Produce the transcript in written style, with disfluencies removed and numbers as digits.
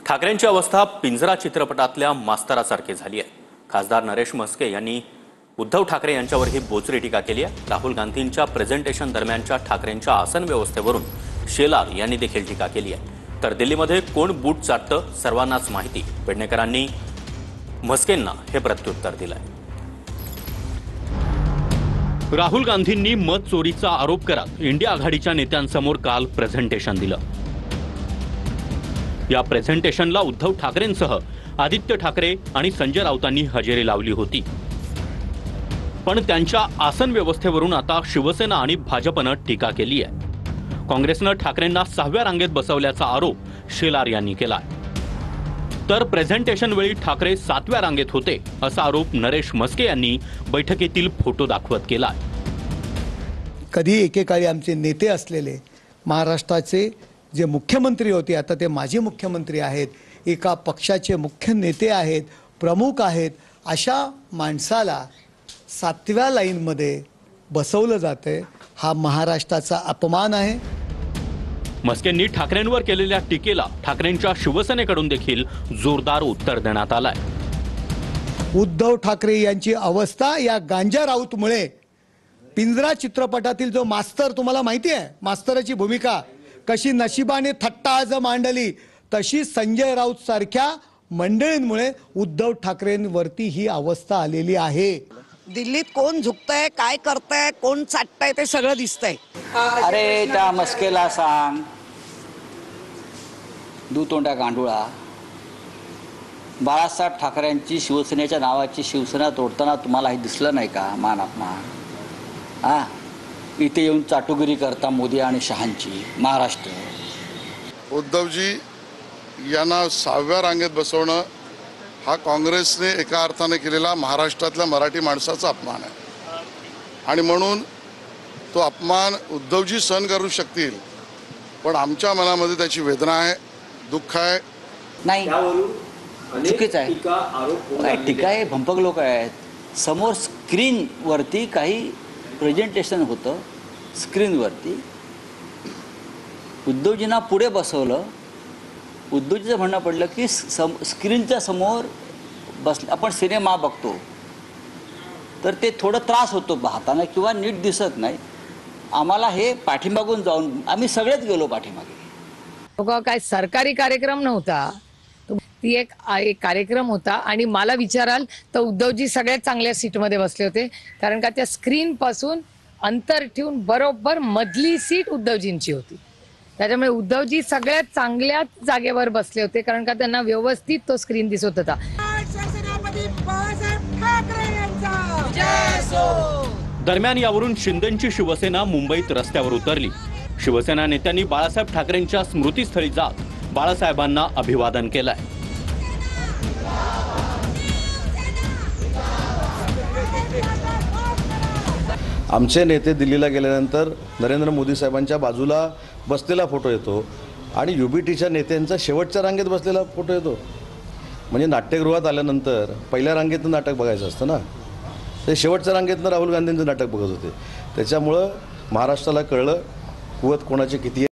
ठाकरेंची अवस्था पिंजरा चित्रपटातल्या मास्तरासारखी झाली आहे। खासदार नरेश म्हस्के यांनी उद्धव ठाकरे यांच्यावर ही बोचरी टीका केली आहे। राहुल गांधींच्या प्रेझेंटेशन दरम्यानच्या ठाकरेंच्या आसन व्यवस्थेवरून शेलार यांनी देखील टीका केली आहे। तर दिल्लीमध्ये कोण बूट चाटतं सर्वांनाच माहिती, पेडणेकरांनी म्हस्केंना हे प्रत्युत्तर दिलंय। राहुल गांधींनी मत चोरीचा आरोप करत इंडिया आघाडीच्या नेत्यांसमोर काल प्रेझेंटेशन दिलं। या प्रेझेंटेशनला उद्धव ठाकरेंसह आदित्य ठाकरे आणि संजय राऊतांनी हजेरी लावली होती। पण त्यांच्या आसन व्यवस्थेवरून आता शिवसेना आणि भाजपनं टीका केली आहे। काँग्रेसनं ठाकरेंना 6व्या रांगेत बसवल्याचा आरोप शेलार यांनी केलाय। तर प्रेझेंटेशन वेळी ठाकरे 7व्या रांगेत होते असा आरोप नरेश म्हस्के यांनी बैठकीतील फोटो दाखवत केलाय। कधी एकेकाळी आमचे नेते असलेले महाराष्ट्राचे जे मुख्यमंत्री होते, आता ते माजी मुख्यमंत्री आहेत, एका पक्षाचे मुख्य नेते आहेत, प्रमुख आहेत, अशा माणसाला 7व्या लाईनमध्ये बसवलं जाते। हा महाराष्ट्राचा अपमान आहे। म्हस्केंनी ठाकरेंवर केलेल्या टीकेला ठाकरेंच्या शिवसेनेकडून देखील जोरदार उत्तर देण्यात आलंय। उद्धव ठाकरे यांची अवस्था या गांजा राऊतमुळे, पिंजरा चित्रपटातील जो मास्तर, तुम्हाला माहिती आहे मास्तराची भूमिका कशी नशिबाने थट्टा आज मांडली, तशी संजय राऊत सारख्या मंडळींमुळे उद्धव ठाकरेंवरती ही अवस्था आलेली आहे। दिल्लीत कोण झुकतंय, काय करतंय, कोण चाटतंय ते सगळं दिसतंय। अरे त्या म्हस्केला सांग, दुतोंड्या गांडुळा, बाळासाहेब ठाकरेंची शिवसेनेच्या नावाची शिवसेना तोडताना तुम्हाला हे दिसलं नाही का? मान अपमान इथे येऊन चाटुगिरी करता मोदी आणि शहांची महाराष्ट्र। उद्धवजी यांना 6व्या रांगेत बसवणं हा काँग्रेसने एका अर्थाने केलेला महाराष्ट्रातल्या मराठी माणसाचा अपमान आहे आणि म्हणून तो अपमान उद्धवजी सहन करू शकतील, पण आमच्या मनामध्ये त्याची वेदना आहे, दुःख आहे। नाही, चुकीचं आहे, टीका आहे, भंपक लोक आहेत। समोर स्क्रीनवरती काही प्रेझेंटेशन होतं, स्क्रीनवरती उद्धवजींना पुढे बसवलं। उद्धवजीचं म्हणणं पडलं की स्क्रीनच्या समोर आपण सिनेमा बघतो तर ते थोडं त्रास होतो पाहताना किंवा नीट दिसत नाही। आम्हाला हे पाठीमागून जाऊन आम्ही सगळेच गेलो पाठीमागे। काय सरकारी कार्यक्रम नव्हता, ती एक कार्यक्रम होता आणि मला विचाराल तर उद्धवजी सगळ्यात चांगल्या सीटमध्ये बसले होते, कारण का त्या स्क्रीन पासून अंतर ठेवून बरोबर मधली सीट उद्धवजींची होती। त्याच्यामुळे उद्धवजी सगळ्यात चांगल्या जागेवर बसले होते, कारण का त्यांना व्यवस्थित तो स्क्रीन दिसत होता। दरम्यान यावरून शिंदेची शिवसेना मुंबईत रस्त्यावर उतरली। शिवसेना नेत्यांनी बाळासाहेब ठाकरेंच्या स्मृतीस्थळी जात बाळासाहेबांना अभिवादन केलंय। आमचे नेते दिल्लीला गेल्यानंतर नरेंद्र मोदी साहेबांच्या बाजूला बसलेला फोटो येतो आणि युबीटीच्या नेत्यांचा शेवटच्या रांगेत बसलेला फोटो येतो। म्हणजे नाट्यगृहात आल्यानंतर पहिल्या रांगेतनं नाटक बघायचं असतं ना, ते शेवटच्या रांगेतनं राहुल गांधींचं नाटक बघत होते। त्याच्यामुळं महाराष्ट्राला कळलं कुवत कोणाची किती आहे।